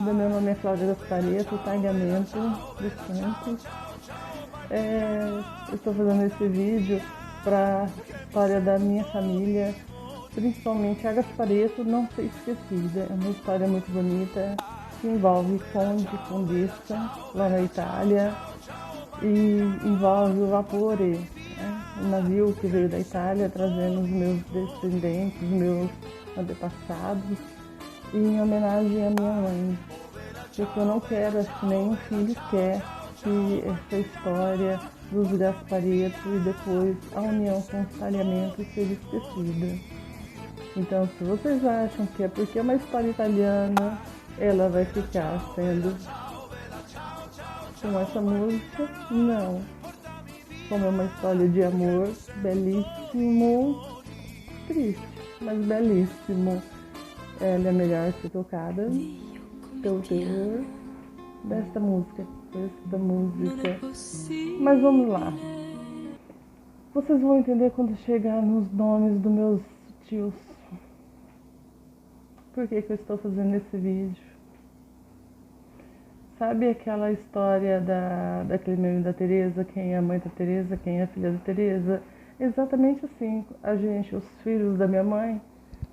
Meu nome é Cláudia Gaspareto, Tagamento dos Santos. Eu estou fazendo esse vídeo para a história da minha família, principalmente a Gaspareto não ser esquecida. É uma história muito bonita que envolve conde e condessa lá na Itália e envolve o vapore, né? O navio que veio da Itália trazendo os meus descendentes, os meus antepassados, em homenagem à minha mãe. Porque eu não quero, acho que nenhum filho quer que essa história dos Gaspareto e depois a união com os Tagliamento seja esquecida. Então, se vocês acham que é porque é uma história italiana, ela vai ficar sendo com essa música, não. Como é uma história de amor, belíssimo, triste, mas belíssimo. Ela é melhor ser tocada pelo teor desta música. Mas vamos lá. Vocês vão entender quando chegar nos nomes dos meus tios. Por que eu estou fazendo esse vídeo? Sabe aquela história daquele meme da Teresa? Quem é a mãe da Teresa? Quem é a filha da Teresa? Exatamente assim. Os filhos da minha mãe,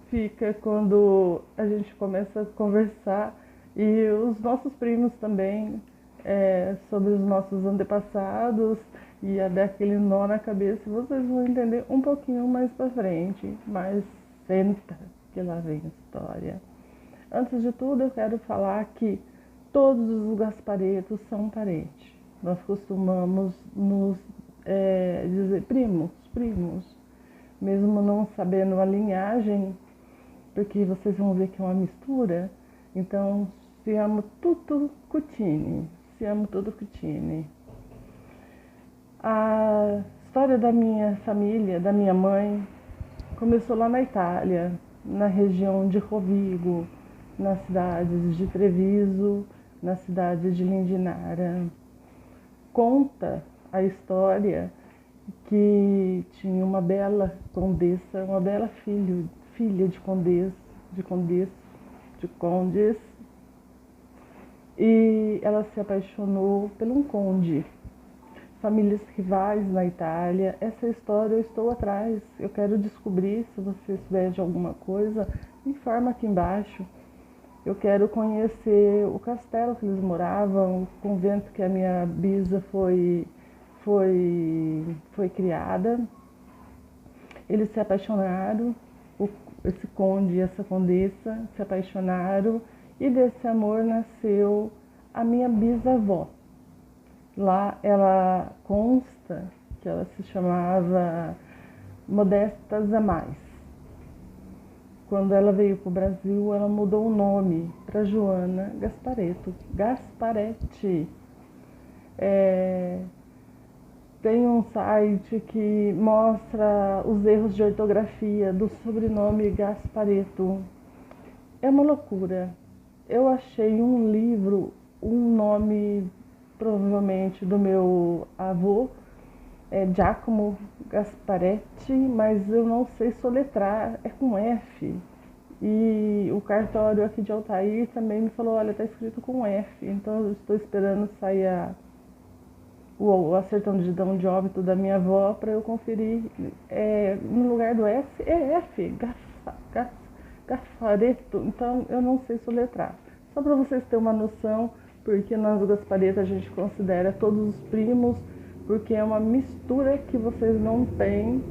fica quando a gente começa a conversar e os nossos primos também, sobre os nossos antepassados e a dar aquele nó na cabeça. Vocês vão entender um pouquinho mais pra frente, mas senta que lá vem a história. Antes de tudo, eu quero falar que todos os Gasparetos são parentes. Nós costumamos nos dizer primos, mesmo não sabendo a linhagem, porque vocês vão ver que é uma mistura. Então, siamo tutto cugini. A história da minha família, da minha mãe, começou lá na Itália, na região de Rovigo, nas cidades de Treviso, na cidade de Lindinara. Conta a história que tinha uma bela condessa, uma bela filha de condes, e ela se apaixonou por um conde. Famílias rivais na Itália. Essa história eu estou atrás, eu quero descobrir. Se vocês souberem de alguma coisa, informa aqui embaixo. Eu quero conhecer o castelo que eles moravam, o convento que a minha bisa foi criada. Eles se apaixonaram, esse conde e essa condessa se apaixonaram, e desse amor nasceu a minha bisavó. Lá ela consta que ela se chamava Modesta Zamais. Quando ela veio para o Brasil, ela mudou o nome para Joana Gasparetti. Tem um site que mostra os erros de ortografia do sobrenome Gaspareto. É uma loucura. Eu achei um livro, um nome provavelmente do meu avô, Giacomo Gasparetti, mas eu não sei soletrar, é com F. E o cartório aqui de Altair também me falou, olha, está escrito com F. Então eu estou esperando sair o certidão de óbito da minha avó para eu conferir. No lugar do S é F, Gaspareto. Então eu não sei soletrar. Só para vocês terem uma noção, porque nós do Gaspareto a gente considera todos os primos, porque é uma mistura que vocês não têm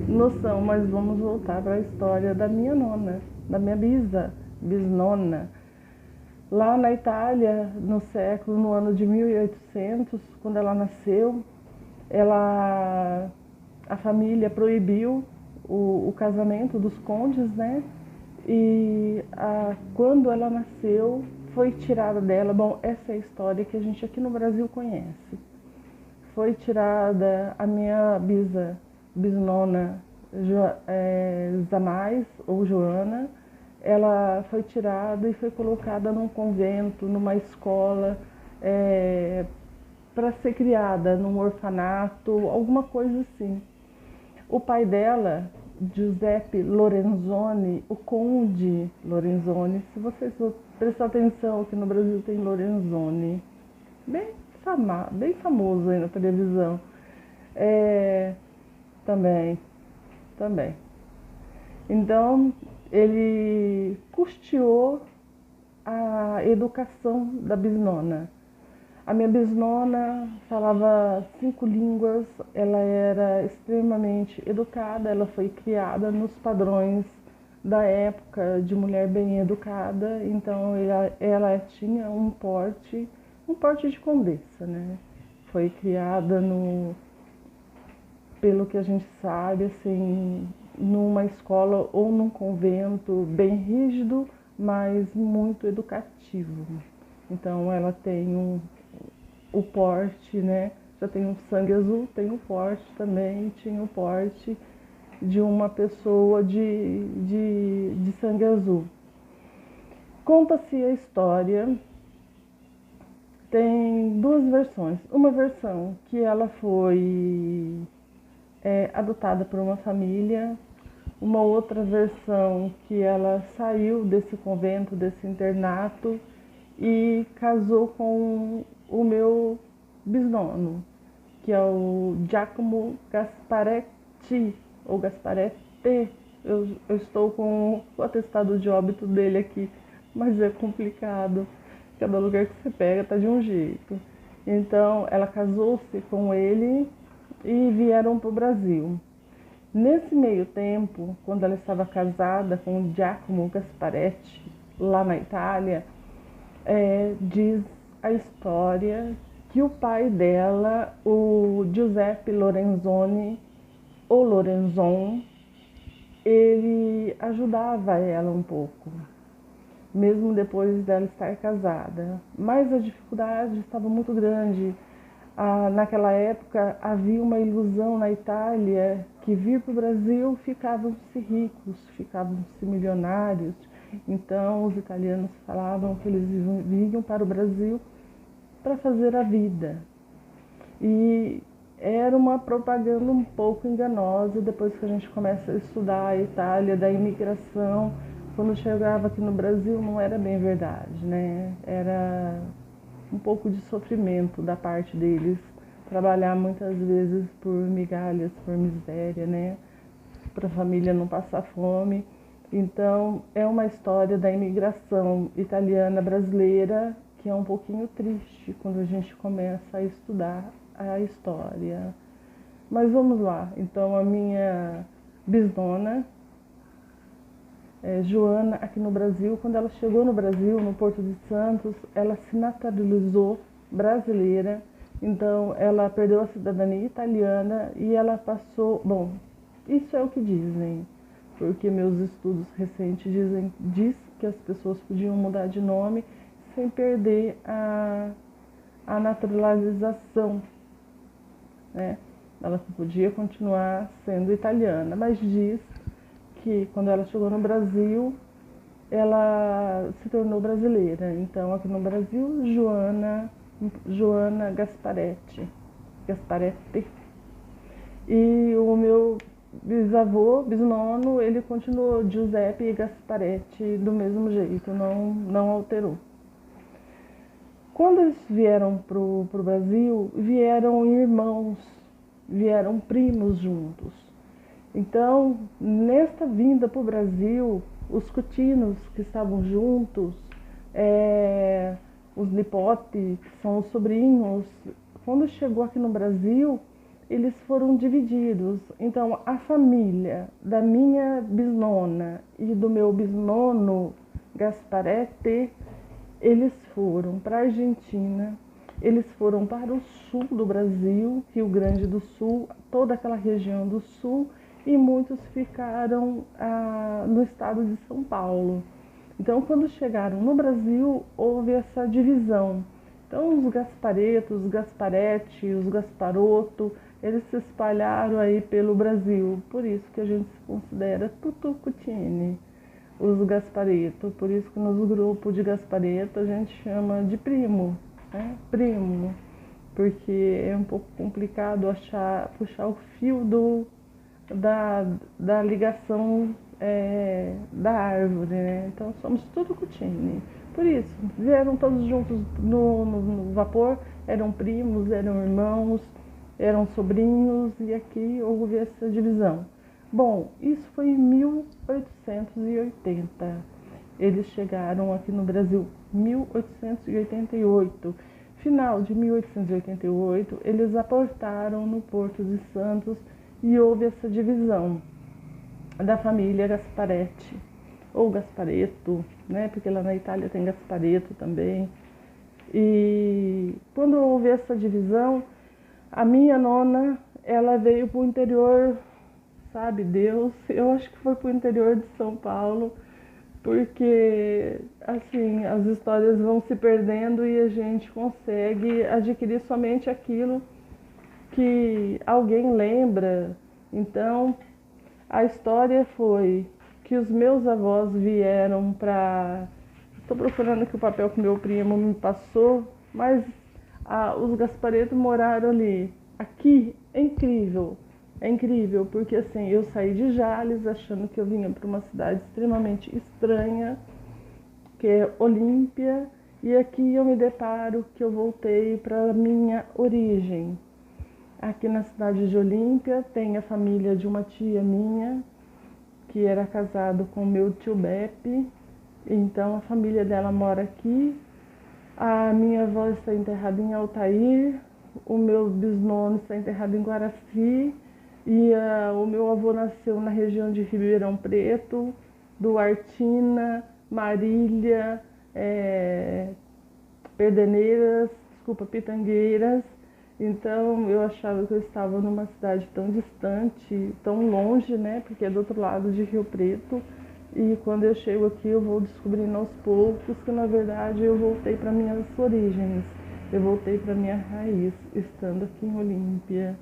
noção. Mas vamos voltar para a história da minha nona, da minha bisnona. Lá na Itália, no ano de 1800, quando ela nasceu, a família proibiu o casamento dos condes, né? E quando ela nasceu, foi tirada dela. Bom, essa é a história que a gente aqui no Brasil conhece. Foi tirada a minha bisnona Zamais, ou Joana. Ela foi tirada e foi colocada num convento, numa escola, para ser criada num orfanato, alguma coisa assim. O pai dela, Giuseppe Lorenzoni, o conde Lorenzoni, se vocês prestar atenção que no Brasil tem Lorenzoni, bem, bem famoso aí na televisão. É, também, também. Então, ele custeou a educação da bisnona. A minha bisnona falava 5 línguas, ela era extremamente educada, ela foi criada nos padrões da época de mulher bem educada, então ela tinha um porte de condessa, né? Foi criada pelo que a gente sabe, assim, numa escola ou num convento bem rígido, mas muito educativo. Então ela tem o porte, né? Já tem um sangue azul, tem o porte também, tinha o porte de uma pessoa de sangue azul. Conta-se a história, tem 2 versões. Uma versão que ela foi adotada por uma família, uma outra versão que ela saiu desse convento, desse internato e casou com o meu bisnono, que é o Giacomo Gasparetti, ou Gasparetti. Eu estou com o atestado de óbito dele aqui, mas é complicado. Cada lugar que você pega tá de um jeito. Então, ela casou-se com ele e vieram para o Brasil. Nesse meio tempo, quando ela estava casada com o Giacomo Gasparetti, lá na Itália, diz a história que o pai dela, o Giuseppe Lorenzoni, ou Lorenzon, ele ajudava ela um pouco, mesmo depois dela estar casada. Mas a dificuldade estava muito grande. Naquela época havia uma ilusão na Itália que vir para o Brasil ficavam-se ricos, ficavam-se milionários. Então os italianos falavam que eles vinham para o Brasil para fazer a vida. E era uma propaganda um pouco enganosa depois que a gente começa a estudar a Itália, da imigração. Quando chegava aqui no Brasil não era bem verdade, né? Era um pouco de sofrimento da parte deles, trabalhar muitas vezes por migalhas, por miséria, né? Para a família não passar fome. Então, é uma história da imigração italiana brasileira que é um pouquinho triste quando a gente começa a estudar a história. Mas vamos lá. Então, a minha bisnona, Joana, aqui no Brasil, quando ela chegou no Brasil, no Porto de Santos, ela se naturalizou brasileira. Então, ela perdeu a cidadania italiana e ela passou... Bom, isso é o que dizem, porque meus estudos recentes diz que as pessoas podiam mudar de nome sem perder a naturalização, né? Ela podia continuar sendo italiana, mas diz que quando ela chegou no Brasil, ela se tornou brasileira. Então, aqui no Brasil, Joana Gasparetti. E o meu bisnono, ele continuou Giuseppe Gasparetti do mesmo jeito, não alterou. Quando eles vieram para o Brasil, vieram irmãos, vieram primos juntos. Então, nesta vinda para o Brasil, os cutinos que estavam juntos, os nipote, que são os sobrinhos, quando chegou aqui no Brasil, eles foram divididos. Então, a família da minha bisnona e do meu bisnono Gasparetti, eles foram para a Argentina, eles foram para o sul do Brasil, Rio Grande do Sul, toda aquela região do sul, e muitos ficaram no estado de São Paulo. Então, quando chegaram no Brasil, houve essa divisão. Então, os Gasparetto, os Gasparetti, os Gasparotto, eles se espalharam aí pelo Brasil. Por isso que a gente se considera tutti-cutini, os Gasparetto. Por isso que nos grupos de Gasparetto a gente chama de primo, né? Primo, porque é um pouco complicado puxar o fio da ligação da árvore, né? Então somos tudo cutini, Por isso, vieram todos juntos no vapor, eram primos, eram irmãos, eram sobrinhos, e aqui houve essa divisão. Bom, isso foi em 1880. Eles chegaram aqui no Brasil em 1888. Final de 1888, eles aportaram no Porto de Santos e houve essa divisão da família Gasparetti, ou Gasparetto, né? Porque lá na Itália tem Gasparetto também. E quando houve essa divisão, a minha nona, ela veio para o interior, sabe Deus, eu acho que foi para o interior de São Paulo, porque assim, as histórias vão se perdendo e a gente consegue adquirir somente aquilo que alguém lembra. Então, a história foi que os meus avós vieram para... Estou procurando aqui o papel que meu primo me passou, mas os Gasparetto moraram ali. Aqui é incrível, porque assim, eu saí de Jales achando que eu vinha para uma cidade extremamente estranha, que é Olímpia, e aqui eu me deparo que eu voltei para a minha origem. Aqui na cidade de Olímpia tem a família de uma tia minha, que era casado com meu tio Beppe, então a família dela mora aqui. A minha avó está enterrada em Altair, o meu bisnono está enterrado em Guaraci, e o meu avô nasceu na região de Ribeirão Preto, Duartina, Marília, Pitangueiras. Então eu achava que eu estava numa cidade tão distante, tão longe, né? Porque é do outro lado de Rio Preto. E quando eu chego aqui eu vou descobrindo aos poucos que na verdade eu voltei para minhas origens. Eu voltei para minha raiz, estando aqui em Olímpia.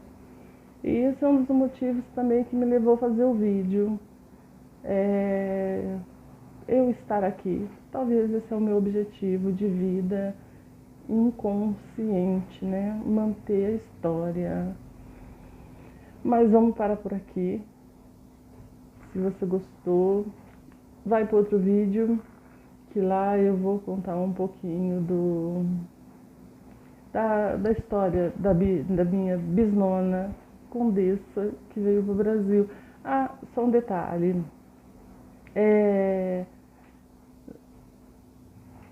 E esse é um dos motivos também que me levou a fazer o vídeo. Eu estar aqui. Talvez esse é o meu objetivo de vida inconsciente, né? Manter a história. Mas vamos parar por aqui. Se você gostou, vai para outro vídeo, que lá eu vou contar um pouquinho da história da minha bisnona Condessa, que veio para o Brasil. Ah, só um detalhe.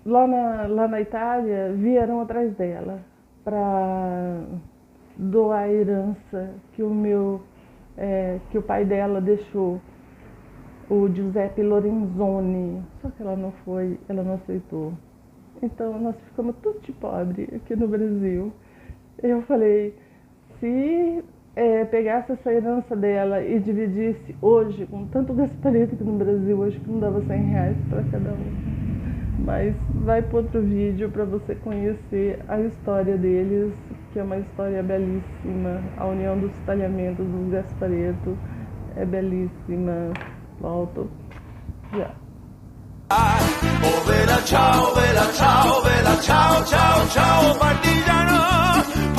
Lá na Itália, vieram atrás dela para doar a herança que o pai dela deixou, o Giuseppe Lorenzoni. Só que ela não foi, ela não aceitou. Então nós ficamos tudo de pobre aqui no Brasil. Eu falei, se pegasse essa herança dela e dividisse hoje, com tanto Gasparetto aqui no Brasil, acho que não dava R$100 para cada um. Mas vai para outro vídeo para você conhecer a história deles, que é uma história belíssima. A união dos talhamentos dos Gasparetto é belíssima. Volto já. Oh, vela, ciao, ciao, ciao, ciao, partigiano.